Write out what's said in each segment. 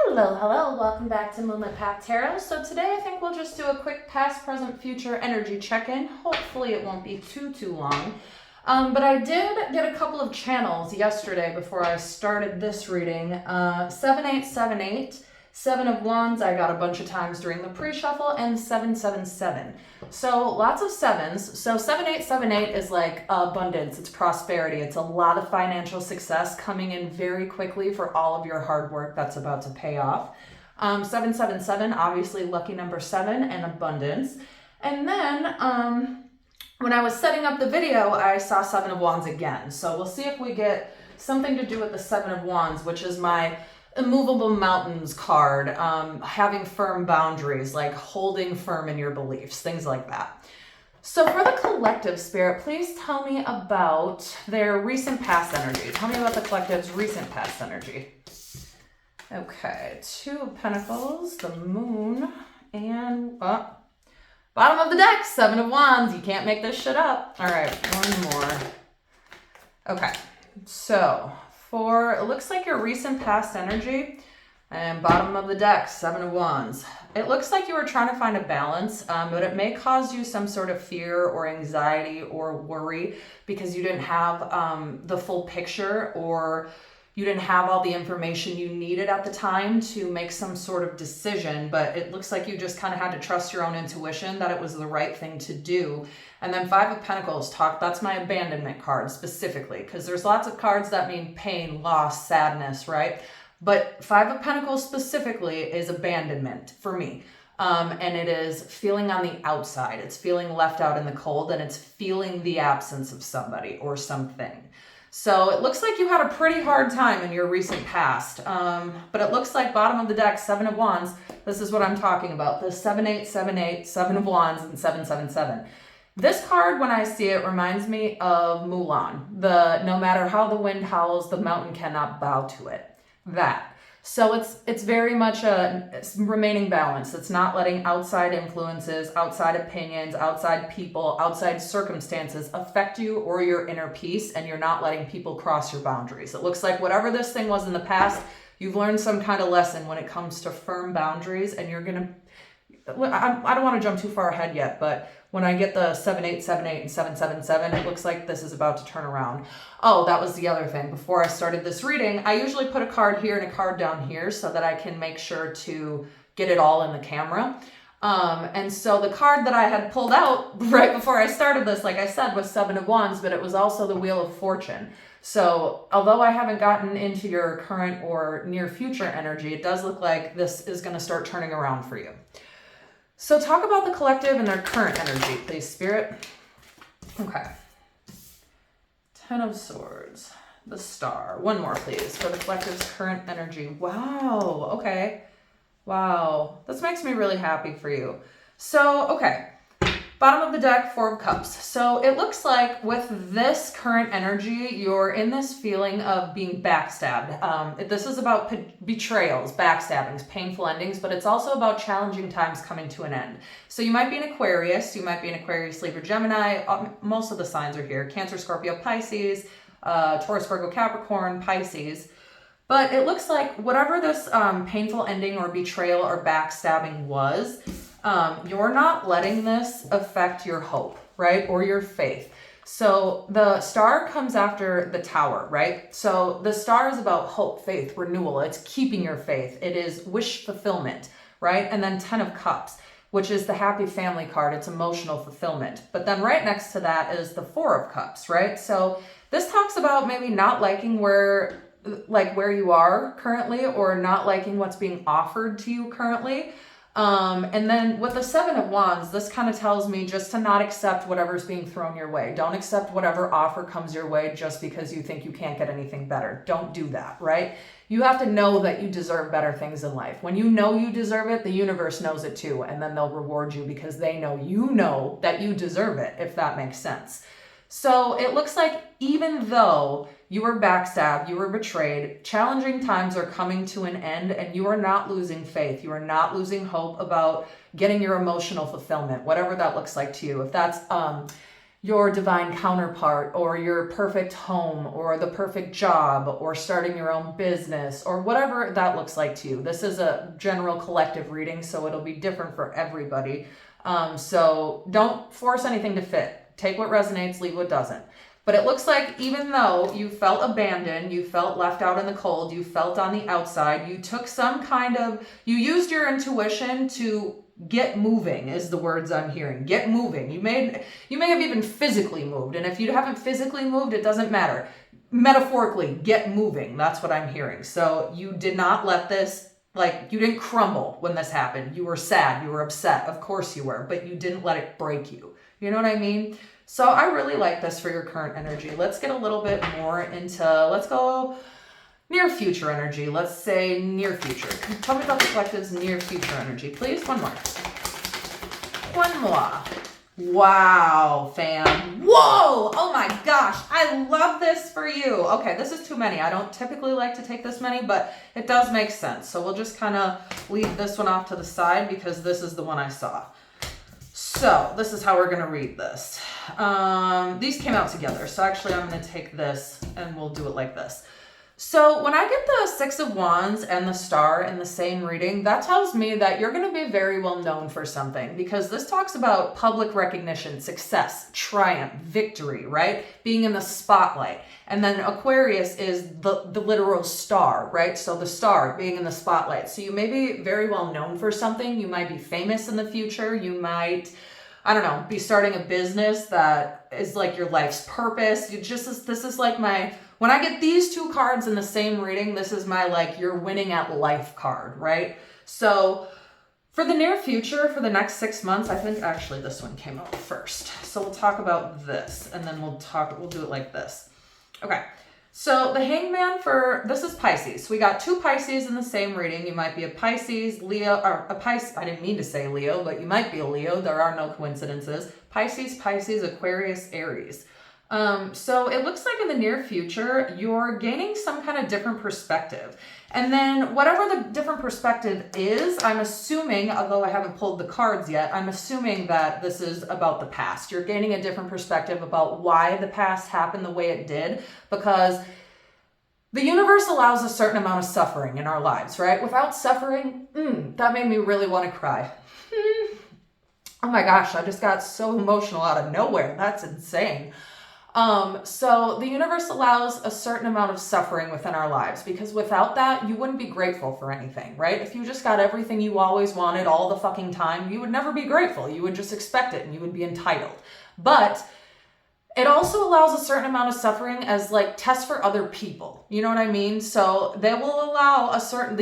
Hello, welcome back to Moonlit Path Tarot. So today I think we'll just do a quick past, present, future energy check-in. Hopefully it won't be too long. But I did get a couple of channels yesterday before I started this reading. 7878, Seven of Wands, I got a bunch of times during the pre-shuffle, and 777. So lots of sevens. So 7878 is like abundance, it's prosperity, it's a lot of financial success coming in very quickly for all of your hard work that's about to pay off. 777, obviously lucky number 7 and abundance. And then when I was setting up the video, I saw Seven of Wands again. So we'll see if we get something to do with the Seven of Wands, which is my immovable mountains card, having firm boundaries, like holding firm in your beliefs, things like that. So for the collective, Spirit, please tell me about their recent past energy. Tell me about the collective's recent past energy. Okay, Two of Pentacles, the Moon, and bottom of the deck, Seven of Wands. You can't make this shit up. All right, one more. Okay, so it looks like your recent past energy, and bottom of the deck, Seven of Wands. It looks like you were trying to find a balance, but it may cause you some sort of fear or anxiety or worry because you didn't have the full picture, or you didn't have all the information you needed at the time to make some sort of decision. But it looks like you just kind of had to trust your own intuition that it was the right thing to do. And then Five of Pentacles, that's my abandonment card specifically, because there's lots of cards that mean pain, loss, sadness, right? But Five of Pentacles specifically is abandonment for me. And it is feeling on the outside. It's feeling left out in the cold, and it's feeling the absence of somebody or something. So it looks like you had a pretty hard time in your recent past. But it looks like bottom of the deck, Seven of Wands, this is what I'm talking about. The 7878, Seven of Wands, and 777. This card, when I see it, reminds me of Mulan. No matter how the wind howls, the mountain cannot bow to it. That. So it's very much a remaining balance. It's not letting outside influences, outside opinions, outside people, outside circumstances affect you or your inner peace, and you're not letting people cross your boundaries. It looks like whatever this thing was in the past, you've learned some kind of lesson when it comes to firm boundaries, and you're going to, I don't want to jump too far ahead yet, but when I get the 7878 and 777, it looks like this is about to turn around. Oh, that was the other thing. Before I started this reading, I usually put a card here and a card down here so that I can make sure to get it all in the camera. And so the card that I had pulled out right before I started this, like I said, was Seven of Wands, but it was also the Wheel of Fortune. So although I haven't gotten into your current or near future energy, it does look like this is going to start turning around for you. So talk about the collective and their current energy, please, Spirit. Okay. Ten of Swords. The Star. One more, please, for the collective's current energy. Wow. Okay. Wow. This makes me really happy for you. So, okay. Bottom of the deck, Four of Cups. So it looks like with this current energy, you're in this feeling of being backstabbed. This is about betrayals, backstabbings, painful endings, but it's also about challenging times coming to an end. So you might be an Aquarius, Libra, Gemini. Most of the signs are here. Cancer, Scorpio, Pisces, Taurus, Virgo, Capricorn, Pisces. But it looks like whatever this painful ending or betrayal or backstabbing was, you're not letting this affect your hope, right? Or your faith. So the Star comes after the Tower, right? So the Star is about hope, faith, renewal. It's keeping your faith. It is wish fulfillment, right? And then Ten of Cups, which is the happy family card. It's emotional fulfillment. But then right next to that is the Four of Cups, right? So this talks about maybe not liking where you are currently, or not liking what's being offered to you currently. And then with the Seven of Wands, this kind of tells me just to not accept whatever's being thrown your way. Don't accept whatever offer comes your way just because you think you can't get anything better. Don't do that, right? You have to know that you deserve better things in life. When you know you deserve it, the universe knows it too, and then they'll reward you because they know you know that you deserve it, if that makes sense. So it looks like even though you were backstabbed, you were betrayed, challenging times are coming to an end, and you are not losing faith. You are not losing hope about getting your emotional fulfillment, whatever that looks like to you. If that's your divine counterpart or your perfect home or the perfect job or starting your own business or whatever that looks like to you. This is a general collective reading, so it'll be different for everybody. So don't force anything to fit. Take what resonates, leave what doesn't. But it looks like even though you felt abandoned, you felt left out in the cold, you felt on the outside, you took some kind of, you used your intuition to get moving is the words I'm hearing. Get moving. You may have even physically moved. And if you haven't physically moved, it doesn't matter. Metaphorically, get moving. That's what I'm hearing. So you did not let this, like, you didn't crumble when this happened. You were sad. You were upset. Of course you were. But you didn't let it break you. You know what I mean? So I really like this for your current energy. Let's get a little bit more into, let's go near future energy. Let's say near future. Tell me about the collective's near future energy, please. One more. One more. Wow, fam. Whoa! Oh my gosh. I love this for you. Okay, this is too many. I don't typically like to take this many, but it does make sense. So we'll just kind of leave this one off to the side because this is the one I saw. So this is how we're going to read this. These came out together. So actually I'm going to take this and we'll do it like this. So when I get the Six of Wands and the Star in the same reading, that tells me that you're going to be very well known for something, because this talks about public recognition, success, triumph, victory, right? Being in the spotlight. And then Aquarius is the literal star, right? So the star being in the spotlight. So you may be very well known for something. You might be famous in the future. You might, I don't know, be starting a business that is like your life's purpose. This is like when I get these two cards in the same reading, this is my, like, you're winning at life card, right? So for the near future, for the next 6 months, I think actually this one came out first. So we'll talk about this and then we'll do it like this. Okay. So the Hangman this is Pisces. So we got two Pisces in the same reading. You might be a Pisces, Leo, or a Pisces. I didn't mean to say Leo, but you might be a Leo. There are no coincidences. Pisces, Aquarius, Aries. So it looks like in the near future, you're gaining some kind of different perspective. And then whatever the different perspective is, I'm assuming, although I haven't pulled the cards yet, I'm assuming that this is about the past. You're gaining a different perspective about why the past happened the way it did, because the universe allows a certain amount of suffering in our lives, right? Without suffering, that made me really want to cry. Oh my gosh, I just got so emotional out of nowhere. That's insane. So the universe allows a certain amount of suffering within our lives, because without that, you wouldn't be grateful for anything, right? If you just got everything you always wanted all the fucking time, you would never be grateful. You would just expect it and you would be entitled. But it also allows a certain amount of suffering as, like, tests for other people. You know what I mean? So the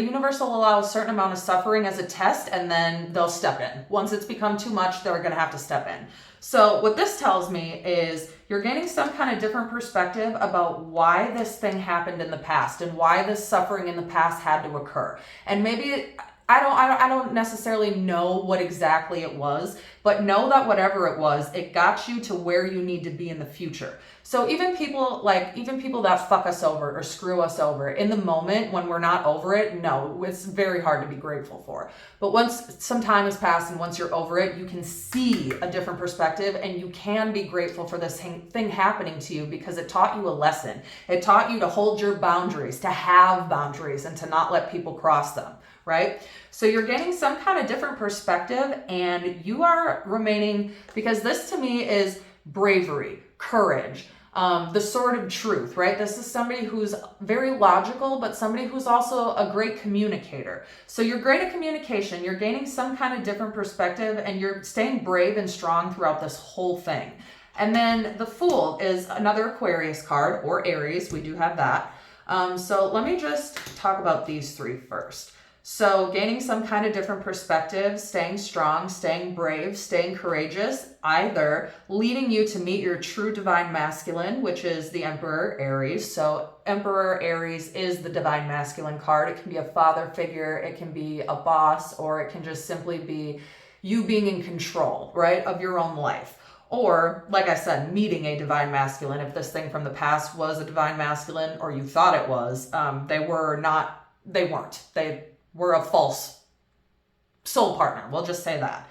universe will allow a certain amount of suffering as a test, and then they'll step in. Once it's become too much, they're going to have to step in. So what this tells me is you're gaining some kind of different perspective about why this thing happened in the past and why this suffering in the past had to occur. And maybe I don't necessarily know what exactly it was, but know that whatever it was, it got you to where you need to be in the future. So even people that fuck us over or screw us over in the moment when we're not over it, no, it's very hard to be grateful for. But once some time has passed and once you're over it, you can see a different perspective and you can be grateful for this thing happening to you, because it taught you a lesson. It taught you to hold your boundaries, to have boundaries, and to not let people cross them. Right? So you're getting some kind of different perspective, and you are remaining, because this to me is bravery, courage, the sword of truth, right? This is somebody who's very logical, but somebody who's also a great communicator. So you're great at communication, you're gaining some kind of different perspective, and you're staying brave and strong throughout this whole thing. And then the Fool is another Aquarius card, or Aries, we do have that. So let me just talk about these three first. So gaining some kind of different perspective, staying strong, staying brave, staying courageous, either leading you to meet your true divine masculine, which is the Emperor Aries. So Emperor Aries is the divine masculine card. It can be a father figure, it can be a boss, or it can just simply be you being in control, right, of your own life. Or, like I said, meeting a divine masculine. If this thing from the past was a divine masculine, or you thought it was, they weren't. They were a false soul partner. We'll just say that.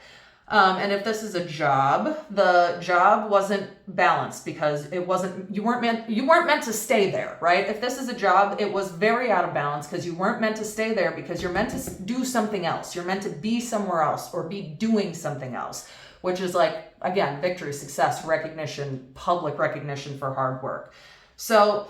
And if this is a job, the job wasn't balanced because you weren't meant to stay there, right? If this is a job, it was very out of balance because you weren't meant to stay there because you're meant to do something else. You're meant to be somewhere else or be doing something else, which is like, again, victory, success, recognition, public recognition for hard work. So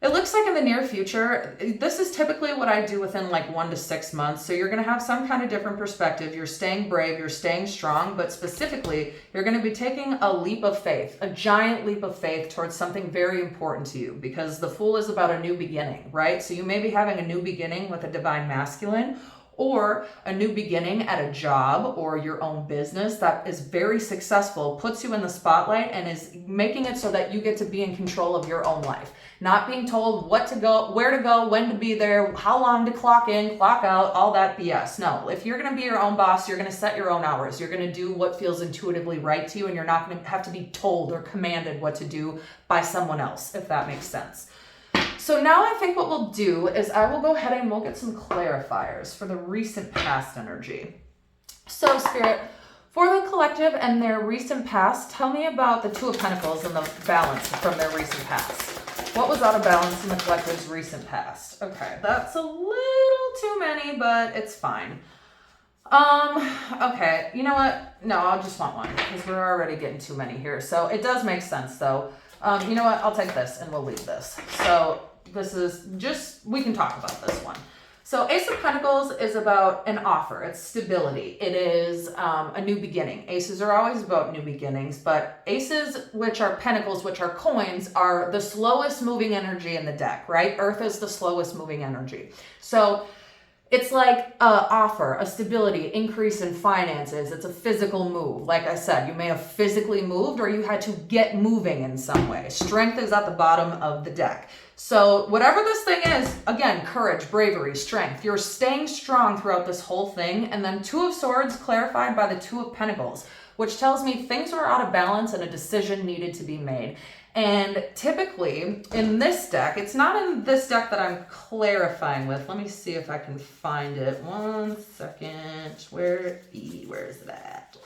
it looks like in the near future, this is typically what I do within like 1 to 6 months. So you're going to have some kind of different perspective. You're staying brave, you're staying strong, but specifically, you're going to be taking a leap of faith, a giant leap of faith towards something very important to you, because the Fool is about a new beginning, right? So you may be having a new beginning with a divine masculine, or a new beginning at a job or your own business that is very successful, puts you in the spotlight and is making it so that you get to be in control of your own life. Not being told what to go, where to go, when to be there, how long to clock in, clock out, all that BS. No, if you're going to be your own boss, you're going to set your own hours. You're going to do what feels intuitively right to you, and you're not going to have to be told or commanded what to do by someone else, if that makes sense. So now I think what we'll do is I will go ahead and we'll get some clarifiers for the recent past energy. So Spirit, for the collective and their recent past, tell me about the Two of Pentacles and the balance from their recent past. What was out of balance in the collective's recent past? Okay, that's a little too many, but it's fine. Okay, you know what? No, I'll just want one because we're already getting too many here. So it does make sense though. You know what? I'll take this and we'll leave this. So this is just, we can talk about this one. So Ace of Pentacles is about an offer. It's stability. It is a new beginning. Aces are always about new beginnings, but aces, which are pentacles, which are coins, are the slowest moving energy in the deck, right? Earth is the slowest moving energy. So it's like a offer, a stability, increase in finances. It's a physical move. Like I said, you may have physically moved or you had to get moving in some way. Strength is at the bottom of the deck. So whatever this thing is, again, courage, bravery, strength. You're staying strong throughout this whole thing. And then Two of Swords clarified by the Two of Pentacles, which tells me things are out of balance and a decision needed to be made. And typically in this deck, it's not in this deck that I'm clarifying with. Let me see if I can find it. 1 second. Where's that?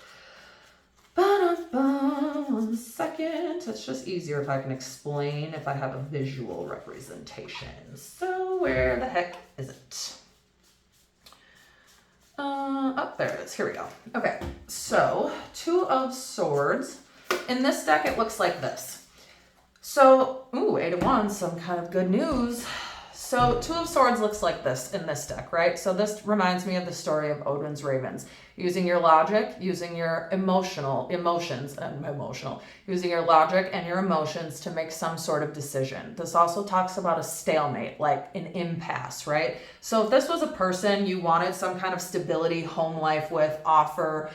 1 second. It's just easier if I can explain if I have a visual representation. So where the heck is it? Oh, there it is. Here we go. Okay, so Two of Swords. In this deck, it looks like this. So, Eight of Wands, some kind of good news. So Two of Swords looks like this in this deck, right? So this reminds me of the story of Odin's ravens. Using your logic, using your using your logic and your emotions to make some sort of decision. This also talks about a stalemate, like an impasse, right? So if this was a person you wanted some kind of stability, home life with, offer,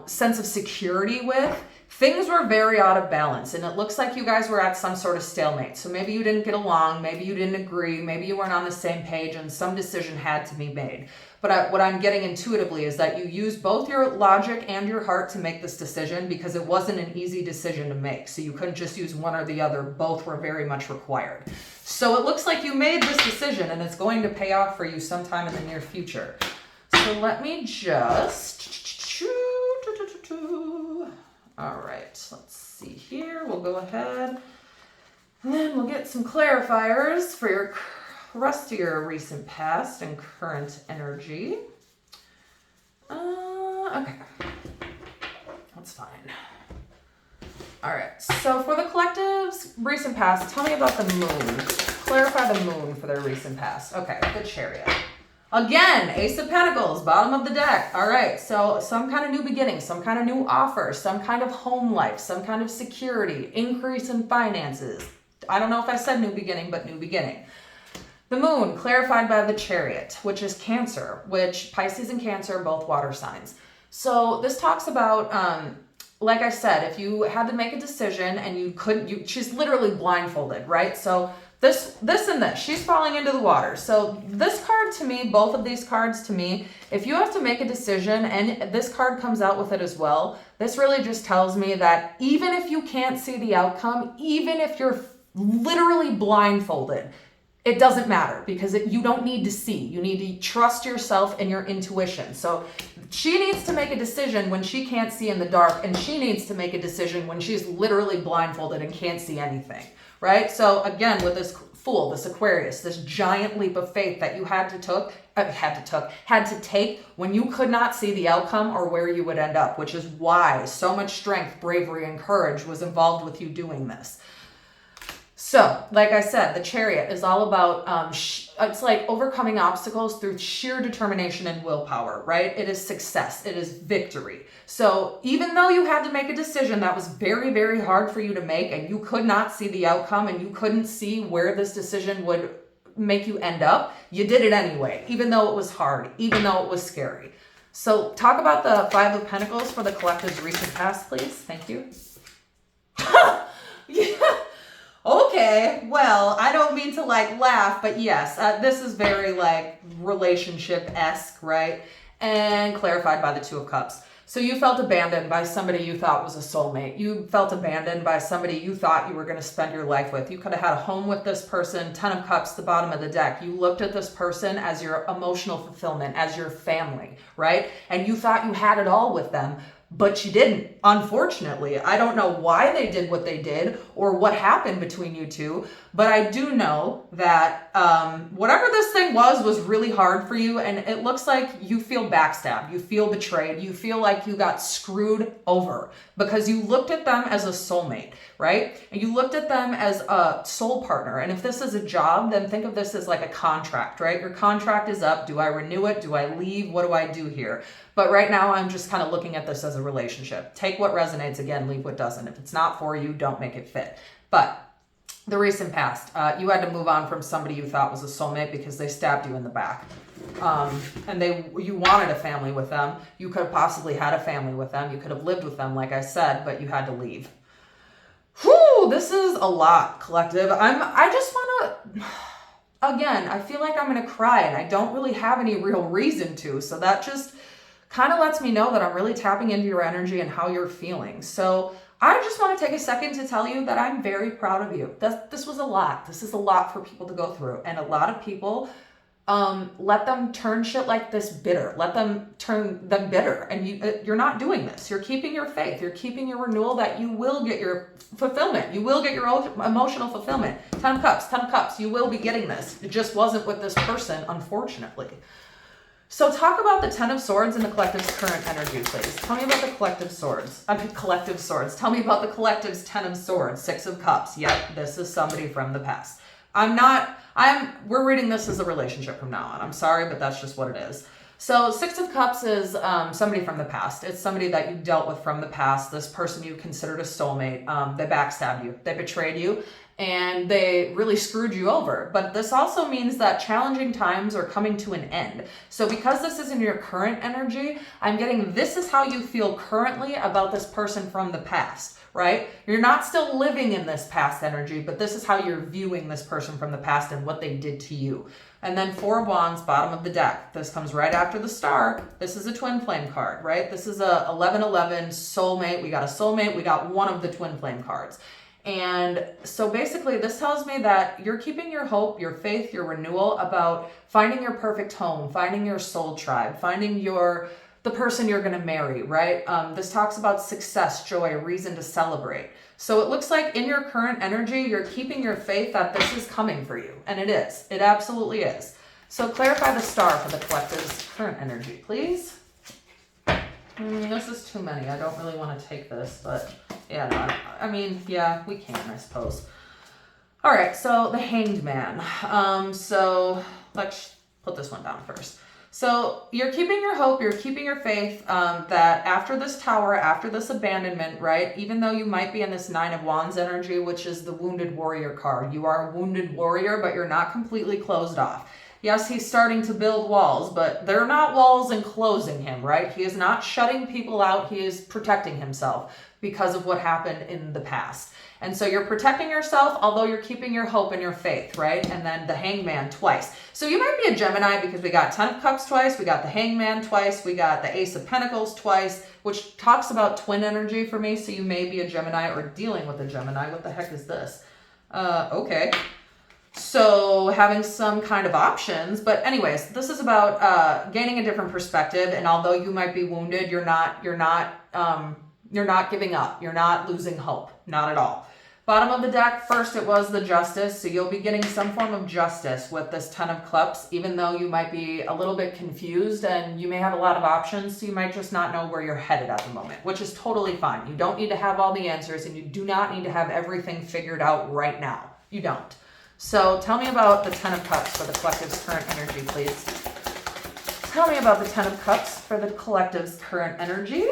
sense of security with, things were very out of balance, and it looks like you guys were at some sort of stalemate. So maybe you didn't get along, maybe you didn't agree, maybe you weren't on the same page, and some decision had to be made. But what I'm getting intuitively is that you used both your logic and your heart to make this decision because it wasn't an easy decision to make. So you couldn't just use one or the other. Both were very much required. So it looks like you made this decision, and it's going to pay off for you sometime in the near future. So let me just... All right, let's see here. We'll go ahead and then we'll get some clarifiers for your rest of your recent past and current energy. Okay, that's fine. All right, so for the collective's recent past, tell me about the moon. Clarify the moon for their recent past. Okay, the Chariot. Again, Ace of Pentacles, bottom of the deck. All right, so some kind of new beginning, some kind of new offer, some kind of home life, some kind of security, increase in finances. I don't know if I said new beginning, but new beginning. The moon, clarified by the Chariot, which is Cancer, which Pisces and Cancer are both water signs. So this talks about, like I said, if you had to make a decision and you couldn't, she's literally blindfolded, right? So this and this, she's falling into the water. So this card to me, both of these cards to me, if you have to make a decision and this card comes out with it as well, this really just tells me that even if you can't see the outcome, even if you're literally blindfolded, it doesn't matter because you don't need to see. You need to trust yourself and your intuition. So She needs to make a decision when she can't see in the dark, and she needs to make a decision when she's literally blindfolded and can't see anything, right? So again, with this Fool, this Aquarius, this giant leap of faith that you had to take when you could not see the outcome or where you would end up, which is why so much strength, bravery, and courage was involved with you doing this. So, like I said, the Chariot is all about, it's like overcoming obstacles through sheer determination and willpower, right? It is success. It is victory. So even though you had to make a decision that was very, very hard for you to make, and you could not see the outcome and you couldn't see where this decision would make you end up, you did it anyway, even though it was hard, even though it was scary. So talk about the Five of Pentacles for the collective's recent past, please. Thank you. Yeah. Okay, well, I don't mean to like laugh, but yes, this is very like relationship-esque, right? And clarified by the Two of Cups. So you felt abandoned by somebody you thought was a soulmate. You felt abandoned by somebody you thought you were going to spend your life with. You could have had a home with this person. 10 of Cups, the bottom of the deck. You looked at this person as your emotional fulfillment, as your family, right? And you thought you had it all with them, but you didn't, unfortunately. I don't know why they did what they did or what happened between you two, but I do know that whatever this thing was really hard for you, and it looks like you feel backstabbed, you feel betrayed, you feel like you got screwed over because you looked at them as a soulmate, right? And you looked at them as a soul partner. And if this is a job, then think of this as like a contract, right? Your contract is up. Do I renew it? Do I leave? What do I do here? But right now, I'm just kind of looking at this as a relationship. Take what resonates, again, leave what doesn't. If it's not for you, don't make it fit. But the recent past, you had to move on from somebody you thought was a soulmate because they stabbed you in the back. And you wanted a family with them. You could have possibly had a family with them. You could have lived with them, like I said, but you had to leave. Whew, this is a lot, collective. I just want to... Again, I feel like I'm going to cry, and I don't really have any real reason to. So that just kind of lets me know that I'm really tapping into your energy and how you're feeling. So I just want to take a second to tell you that I'm very proud of you. This was a lot. This is a lot for people to go through. And a lot of people let them turn shit like this bitter. Let them turn them bitter. And you're not doing this. You're keeping your faith. You're keeping your renewal that you will get your fulfillment. You will get your emotional fulfillment. 10 of Cups, 10 of Cups. You will be getting this. It just wasn't with this person, unfortunately. So talk about the 10 of Swords and the collective's current energy, please. Tell me about the collective swords. Collective swords. Tell me about the collective's 10 of Swords, 6 of Cups. Yep, this is somebody from the past. We're reading this as a relationship from now on. I'm sorry, but that's just what it is. So 6 of Cups is somebody from the past. It's somebody that you dealt with from the past. This person you considered a soulmate. They backstabbed you. They betrayed you. And they really screwed you over. But this also means that challenging times are coming to an end. So because this is in your current energy, I'm getting this is how you feel currently about this person from the past, right? You're not still living in this past energy, but this is how you're viewing this person from the past and what they did to you. And then 4 of Wands, bottom of the deck. This comes right after the Star. This is a twin flame card, right? This is a 11-11 soulmate. We got a soulmate. We got one of the twin flame cards. And so basically this tells me that you're keeping your hope, your faith, your renewal about finding your perfect home, finding your soul tribe, finding the person you're going to marry, right? This talks about success, joy, a reason to celebrate. So it looks like in your current energy, you're keeping your faith that this is coming for you. And it is. It absolutely is. So clarify the Star for the collective's current energy, please. This is too many. I don't really want to take this, but yeah, no, I mean, yeah, we can, I suppose. All right, so the Hanged Man. So let's put this one down first. So you're keeping your hope, you're keeping your faith that after this Tower, after this abandonment, right, even though you might be in this 9 of Wands energy, which is the Wounded Warrior card. You are a wounded warrior, but you're not completely closed off. Yes, he's starting to build walls, but they're not walls enclosing him, right? He is not shutting people out. He is protecting himself because of what happened in the past. And so you're protecting yourself, although you're keeping your hope and your faith, right? And then the Hangman twice. So you might be a Gemini because we got 10 of Cups twice, we got the Hangman twice, we got the Ace of Pentacles twice, which talks about twin energy for me. So you may be a Gemini or dealing with a Gemini. What the heck is this? Okay. So having some kind of options, but anyways, this is about gaining a different perspective. And although you might be wounded, you're not giving up. You're not losing hope. Not at all. Bottom of the deck, first it was the Justice, so you'll be getting some form of justice with this Ten of Cups, even though you might be a little bit confused and you may have a lot of options, so you might just not know where you're headed at the moment, which is totally fine. You don't need to have all the answers, and you do not need to have everything figured out right now. You don't. So tell me about the Ten of Cups for the collective's current energy, please. Tell me about the Ten of Cups for the collective's current energy.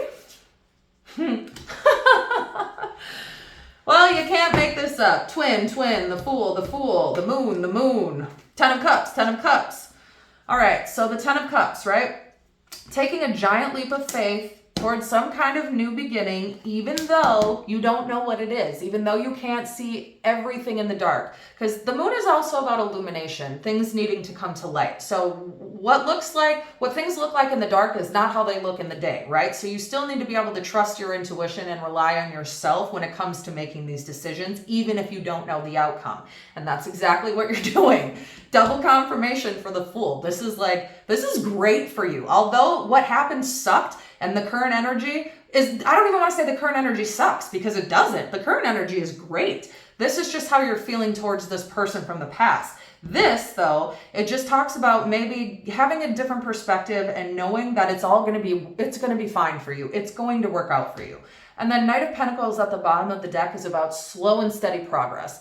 Well, you can't make this up. Twin, the Fool, the Moon. Ten of Cups, Ten of Cups. All right, so the Ten of Cups, right? Taking a giant leap of faith towards some kind of new beginning, even though you don't know what it is, even though you can't see everything in the dark. Because the moon is also about illumination, things needing to come to light. So what things look like in the dark is not how they look in the day, right? So you still need to be able to trust your intuition and rely on yourself when it comes to making these decisions, even if you don't know the outcome. And that's exactly what you're doing. Double confirmation for the Fool. This is great for you. Although what happened sucked, and the current energy is, I don't even want to say the current energy sucks, because it doesn't. The current energy is great. This is just how you're feeling towards this person from the past. This, though, it just talks about maybe having a different perspective and knowing that it's going to be fine for you. It's going to work out for you. And then Knight of Pentacles at the bottom of the deck is about slow and steady progress.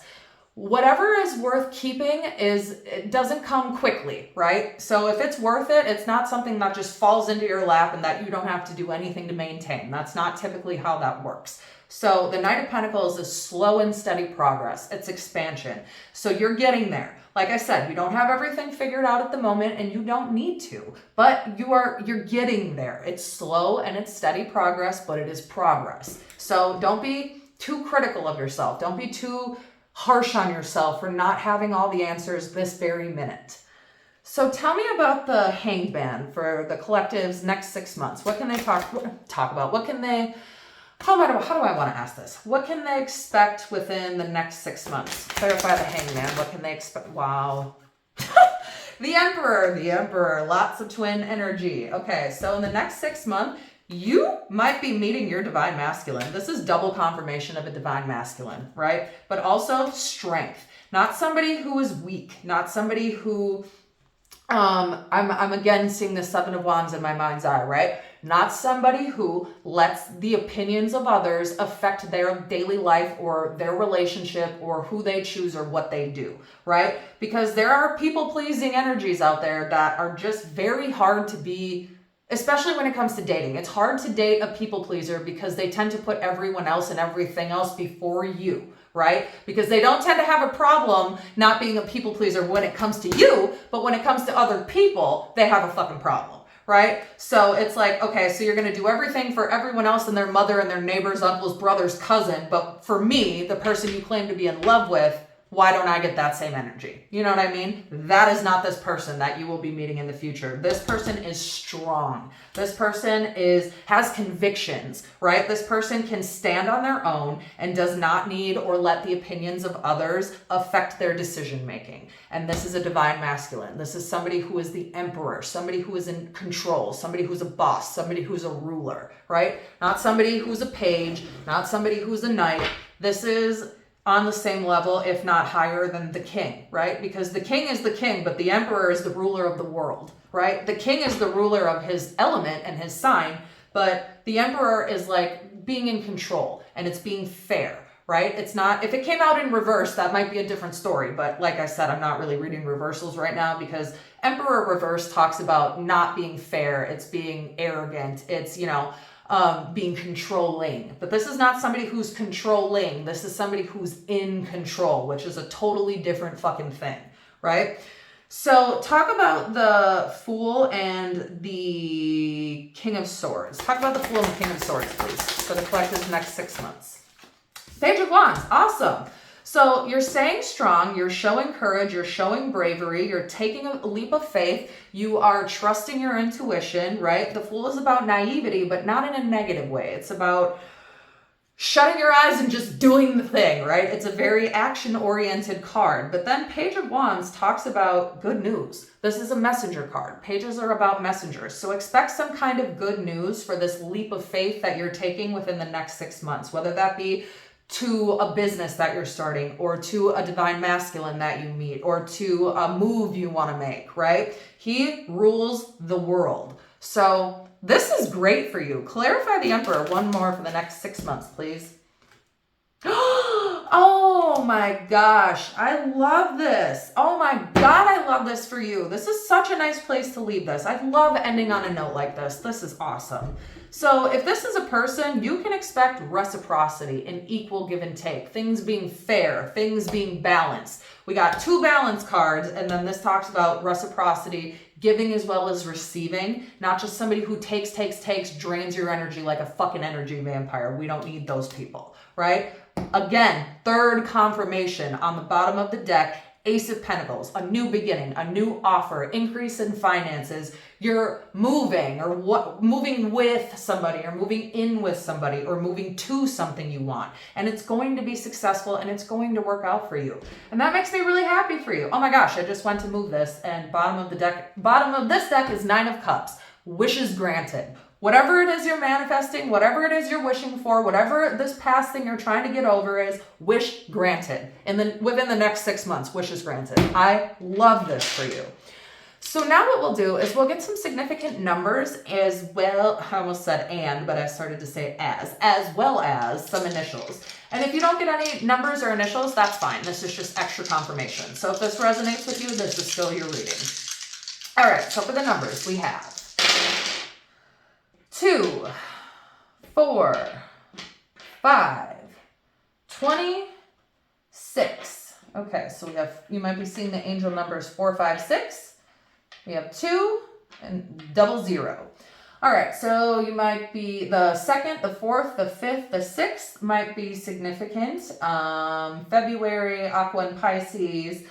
Whatever is worth keeping it doesn't come quickly, right? So if it's worth it, it's not something that just falls into your lap and that you don't have to do anything to maintain. That's not typically how that works. So the Knight of Pentacles is slow and steady progress. It's expansion. So you're getting there. Like I said, you don't have everything figured out at the moment, and you don't need to, but you're getting there. It's slow and it's steady progress, but it is progress. So don't be too critical of yourself. Don't be too harsh on yourself for not having all the answers this very minute. So tell me about the Hanged Man for the collective's next 6 months. What can they talk about? What can they, how do I want to ask this? What can they expect within the next 6 months? Clarify the Hanged Man. What can they expect? Wow. The Emperor, lots of twin energy. Okay, so in the next 6 months, you might be meeting your divine masculine. This is double confirmation of a divine masculine, right? But also strength. Not somebody who is weak. Not somebody who, I'm again seeing the Seven of Wands in my mind's eye, right? Not somebody who lets the opinions of others affect their daily life or their relationship or who they choose or what they do, right? Because there are people-pleasing energies out there that are just very hard to be, especially when it comes to dating. It's hard to date a people pleaser because they tend to put everyone else and everything else before you, right? Because they don't tend to have a problem not being a people pleaser when it comes to you, but when it comes to other people, they have a fucking problem, right? So it's like, okay, so you're going to do everything for everyone else and their mother and their neighbor's uncle's brother's cousin, but for me, the person you claim to be in love with, why don't I get that same energy? You know what I mean? That is not this person that you will be meeting in the future. This person is strong. This person has convictions, right? This person can stand on their own and does not need or let the opinions of others affect their decision making. And this is a divine masculine. This is somebody who is the emperor, somebody who is in control, somebody who's a boss, somebody who's a ruler, right? Not somebody who's a page, not somebody who's a knight. This is on the same level, if not higher than the king, right? Because the king is the king, but the emperor is the ruler of the world, right? The king is the ruler of his element and his sign, but the emperor is like being in control and it's being fair, right? It's not, if it came out in reverse, that might be a different story. But like I said, I'm not really reading reversals right now because emperor reverse talks about not being fair. It's being arrogant. It's, being controlling. But this is not somebody who's controlling. This is somebody who's in control, which is a totally different fucking thing, right? So talk about the Fool and the King of Swords. Talk about the Fool and the King of Swords, please, for the collective's next 6 months. Page of Wands. Awesome. So you're staying strong, you're showing courage, you're showing bravery, you're taking a leap of faith, you are trusting your intuition, right? The Fool is about naivety, but not in a negative way. It's about shutting your eyes and just doing the thing, right? It's a very action-oriented card. But then Page of Wands talks about good news. This is a messenger card. Pages are about messengers. So expect some kind of good news for this leap of faith that you're taking within the next 6 months, whether that be to a business that you're starting, or to a divine masculine that you meet, or to a move you want to make, right? He rules the world. So this is great for you. Clarify the Emperor one more for the next 6 months, please. Oh my gosh, I love this. Oh my God, I love this for you. This is such a nice place to leave this. I love ending on a note like this. This is awesome. So if this is a person, you can expect reciprocity and equal give and take, things being fair, things being balanced. We got 2 balance cards, and then this talks about reciprocity, giving as well as receiving, not just somebody who takes, drains your energy like a fucking energy vampire. We don't need those people, right? Again, third confirmation on the bottom of the deck, Ace of Pentacles, a new beginning, a new offer, increase in finances. You're moving, or moving with somebody, or moving in with somebody, or moving to something you want. And it's going to be successful, and it's going to work out for you. And that makes me really happy for you. Oh my gosh, I just went to move this, and bottom of this deck is 9 of Cups. Wishes granted. Whatever it is you're manifesting, whatever it is you're wishing for, whatever this past thing you're trying to get over is, wish granted. And then within the next 6 months, wishes granted. I love this for you. So now what we'll do is we'll get some significant numbers as well. I almost said and, but I started to say as well as some initials. And if you don't get any numbers or initials, that's fine. This is just extra confirmation. So if this resonates with you, this is still your reading. All right, so for the numbers, we have 2, 4, 5, 26. Okay, so we have, you might be seeing the angel numbers 4, 5, 6. We have 2 and 00. All right, so you might be the 2nd, the 4th, the 5th, the 6th might be significant. February, Aqua and Pisces.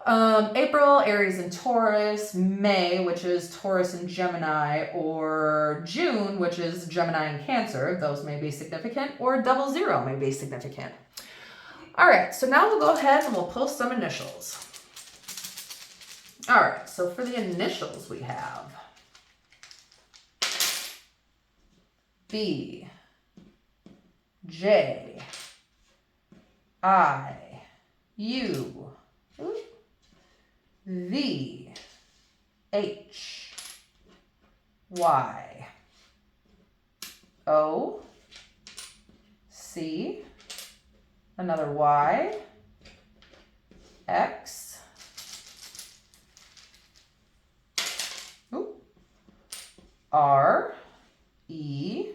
April, Aries and Taurus. May, which is Taurus and Gemini, or June, which is Gemini and Cancer. Those may be significant, or 00 may be significant. All right, so now we'll go ahead and we'll pull some initials. All right, so for the initials we have B, J, I, U, V, H, Y, O, C, another Y, X, R, E,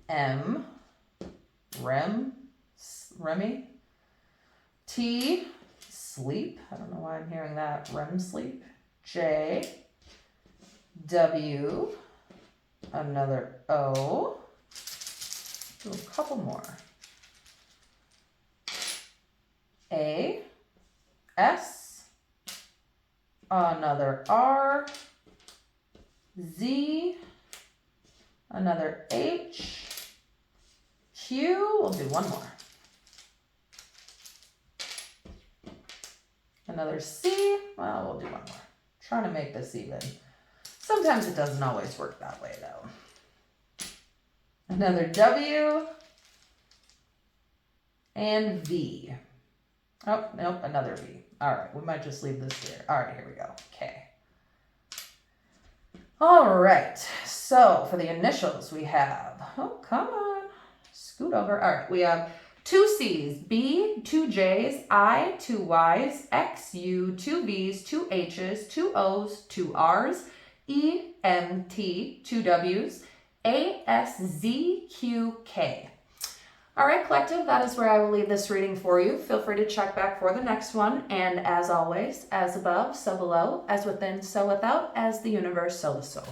M, Remy, T, sleep. I don't know why I'm hearing that. REM sleep. J, W, another O. Do a couple more. A, S, another R, Z, another H, Q, we'll do one more. Another C, well, we'll do one more. Trying to make this even. Sometimes it doesn't always work that way though. Another W, and V. Oh, nope, another V. All right, we might just leave this here. All right, here we go. Okay. All right, so for the initials we have, oh, come on, scoot over. All right, we have 2 C's, B, 2 J's, I, 2 Y's, X, U, 2 V's, 2 H's, 2 O's, 2 R's, E, M, T, 2 W's, A, S, Z, Q, K. All right, collective, that is where I will leave this reading for you. Feel free to check back for the next one. And as always, as above, so below, as within, so without, as the universe, so the soul.